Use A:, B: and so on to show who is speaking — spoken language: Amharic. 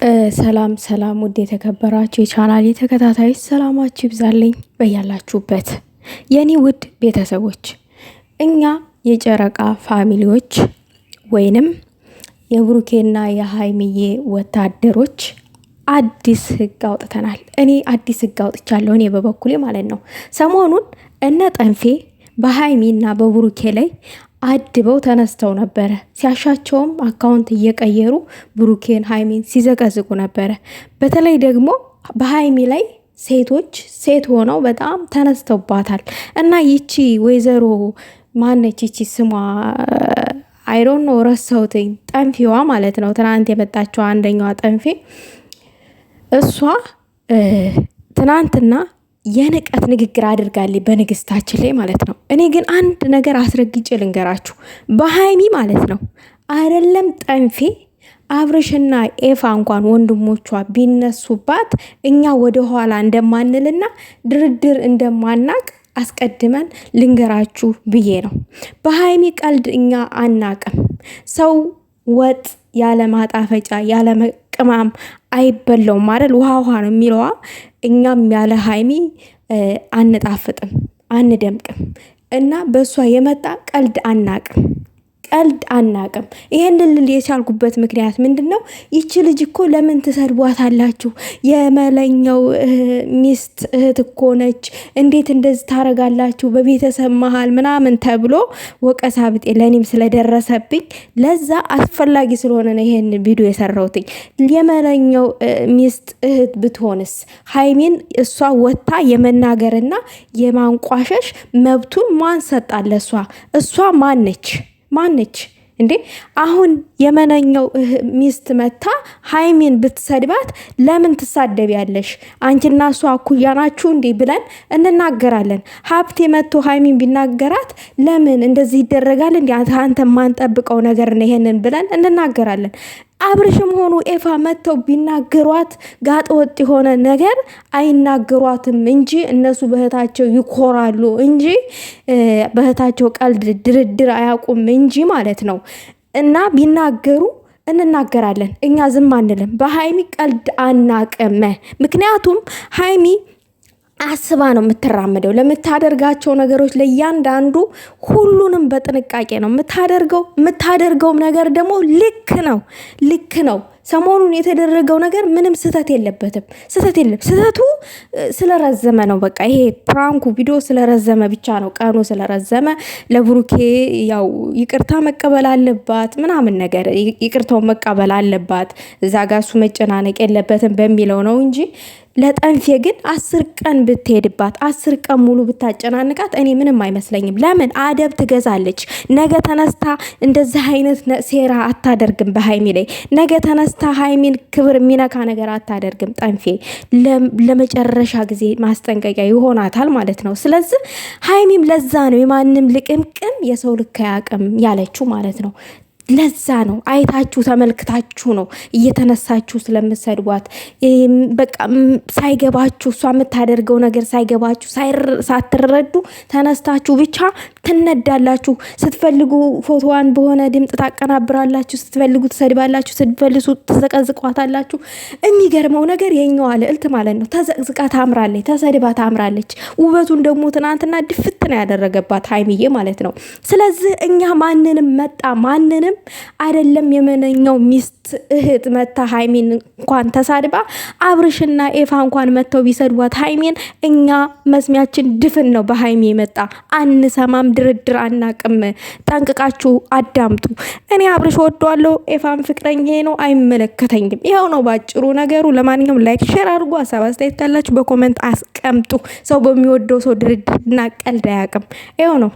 A: ሰላም ሰላም ውድ የተከበራችሁ የቻናሌ ተከታታዮች ሰላማችሁ ይብዛልኝ በያላችሁበት የኔ ውድ ቤተሰቦች። እኛ የጨረቃ ፋሚሊዎች ወይንም የብሩኬና የሃይሚዬ ወታደሮች አዲስ ህግ አውጥተናል። እኔ አዲስ ህግ አውጥቻለሁ፣ እኔ በበኩሌ ማለት ነው። ሰሞኑን እነ ጠንፌ በሃይሚና በብሩኬ ላይ አድበው ተነስተው ነበረ። ሲያሻቸውም አካውንት እየቀየሩ ብሩኬን ሃይሚን ሲዘቀዝቁ ነበረ። በተለይ ደግሞ በሃይሚ ላይ ሴት ሆነው በጣም ተነስተውባታል። እና ይቺ ወይዘሮ ማነች? ይቺ ስሟ አይሮን ነው ረሳሁትኝ። ጠንፌዋ ማለት ነው። ትናንት የመጣችው አንደኛዋ ጠንፌ እሷ ትናንትና የንቀት ንግግር አድርጋለች በንግስታችን ላይ ማለት ነው። እኔ ግን አንድ ነገር አስረግጬ ልንገራችሁ፣ በሃይሚ ማለት ነው አይደለም ጠንፌ አብርሽና ኤፋ እንኳን ወንድሞቿ ቢነሱባት እኛ ወደ ኋላ እንደማንልና ድርድር እንደማናቅ አስቀድመን ልንገራችሁ ብዬ ነው። በሃይሚ ቀልድ እኛ አናቅም። ሰው ወጥ ያለ ማጣፈጫ ያለ ቅማም አይበላውም አይደል? ውሃ ውሃ ነው የሚለዋ። እኛም ያለ ሃይሚ አንጣፍጥም አንደምቅም። እና በእሷ የመጣ ቀልድ አናቅም። ይሄን ልል የቻልኩበት ምክንያት ምንድነው? ይቺ ልጅ እኮ ለምን ትሰድቧታላችሁ? የመለኛው ሚስት እህት እኮ ነች። እንዴት እንደዚህ ታረጋላችሁ? በቤተሰብ መሃል ምናምን ተብሎ ወቀሳ ብጤ ለኔም ስለደረሰብኝ ለዛ አስፈላጊ ስለሆነ ነው ይሄን ቪዲዮ የሰራሁትኝ። የመለኛው ሚስት እህት ብትሆንስ ሃይሚን እሷ ወታ የመናገርና የማንቋሸሽ መብቱን ማን ሰጣለ? እሷ ማነች እንዴ? አሁን የመነኛው ሚስት መታ ሃይሚን ብትሰድባት ለምን ትሳደቢያለሽ? አንቺና እሷ እኩያ ናችሁ እንዴ ብለን እንናገራለን። ሀብቴ መጥቶ ሃይሚን ቢናገራት ለምን እንደዚህ ይደረጋል እንዴ? አንተ ማንጠብቀው ነገር ነው ይሄንን ብለን እንናገራለን። አብርሽም ሆኑ ኤፋ መጥተው ቢናገሯት ጋጥ ወጥ የሆነ ነገር አይናገሯትም እንጂ እነሱ በእህታቸው ይኮራሉ እንጂ በእህታቸው ቀልድ ድርድር አያውቁም እንጂ ማለት ነው። እና ቢናገሩ እንናገራለን፣ እኛ ዝም አንልም። በሃይሚ ቀልድ አናቅም። ምክንያቱም ሃይሚ አስባ ነው የምትራመደው። ለምታደርጋቸው ነገሮች ለእያንዳንዱ ሁሉንም በጥንቃቄ ነው የምታደርገውም ነገር ደግሞ ልክ ነው። ሰሞኑን የተደረገው ነገር ምንም ስህተት የለበትም። ስህተቱ ስለረዘመ ነው። በቃ ይሄ ፕራንኩ ቪዲዮ ስለረዘመ ብቻ ነው። ቀኑ ስለረዘመ ለብሩኬ ያው ይቅርታ መቀበል አለባት ምናምን ነገር ይቅርታው መቀበል አለባት። እዛ ጋር እሱ መጨናነቅ የለበትም በሚለው ነው እንጂ ለጠንፌ ግን 10 ቀን ብትሄድባት 10 ቀን ሙሉ ብታጨናንቃት እኔ ምንም አይመስለኝም። ለምን አደብ ትገዛለች። ነገ ተነስታ እንደዚህ አይነት ሴራ አታደርግም። በሃይሚ ላይ ነገ ተነስታ ሃይሚን ክብር የሚነካ ነገር አታደርግም። ጠንፌ ለመጨረሻ ጊዜ ማስጠንቀቂያ ይሆናታል ማለት ነው። ስለዚህ ሃይሚም ለዛ ነው የማንም ልቅምቅም የሰው ልክ አያውቅም ያለችው ማለት ነው። ለዛ ነው አይታችሁ ተመልክታችሁ ነው እየተነሳችሁ ስለምትሰድቧት። በቃ ሳይገባችሁ እሷ የምታደርገው ነገር ሳይገባችሁ ሳትረዱ ተነስታችሁ ብቻ ትነዳላችሁ። ስትፈልጉ ፎቶዋን በሆነ ድምፅ ታቀናብራላችሁ፣ ስትፈልጉ ትሰድባላችሁ፣ ስትፈልሱ ትዘቀዝቋታላችሁ። የሚገርመው ነገር የኛዋ ልዕልት ማለት ነው ተዘቅዝቃ ታምራለች፣ ተሰድባ ታምራለች። ውበቱን ደግሞ ትናንትና ድፍት ነው ያደረገባት ሃይሚዬ ማለት ነው። ስለዚህ እኛ ማንንም አይደለም የመነኛው ሚስት እህት መታ ሃይሚን እንኳን ተሳድባ አብርሽና ኤፋ እንኳን መተው ቢሰድቧት ሃይሚን እኛ መስሚያችን ድፍን ነው። በሃይሚ የመጣ አንሰማም፣ ድርድር አናቅም። ጠንቅቃችሁ አዳምጡ። እኔ አብርሽ ወደዋለሁ፣ ኤፋን ፍቅረኛ ነው፣ አይመለከተኝም። ይኸው ነው ባጭሩ ነገሩ። ለማንኛውም ላይክ ሼር አድርጉ። ሀሳብ አስተያየት ካላችሁ በኮሜንት አስቀምጡ። ሰው በሚወደው ሰው ድርድርና ቀልድ አያቅም። ይኸው ነው።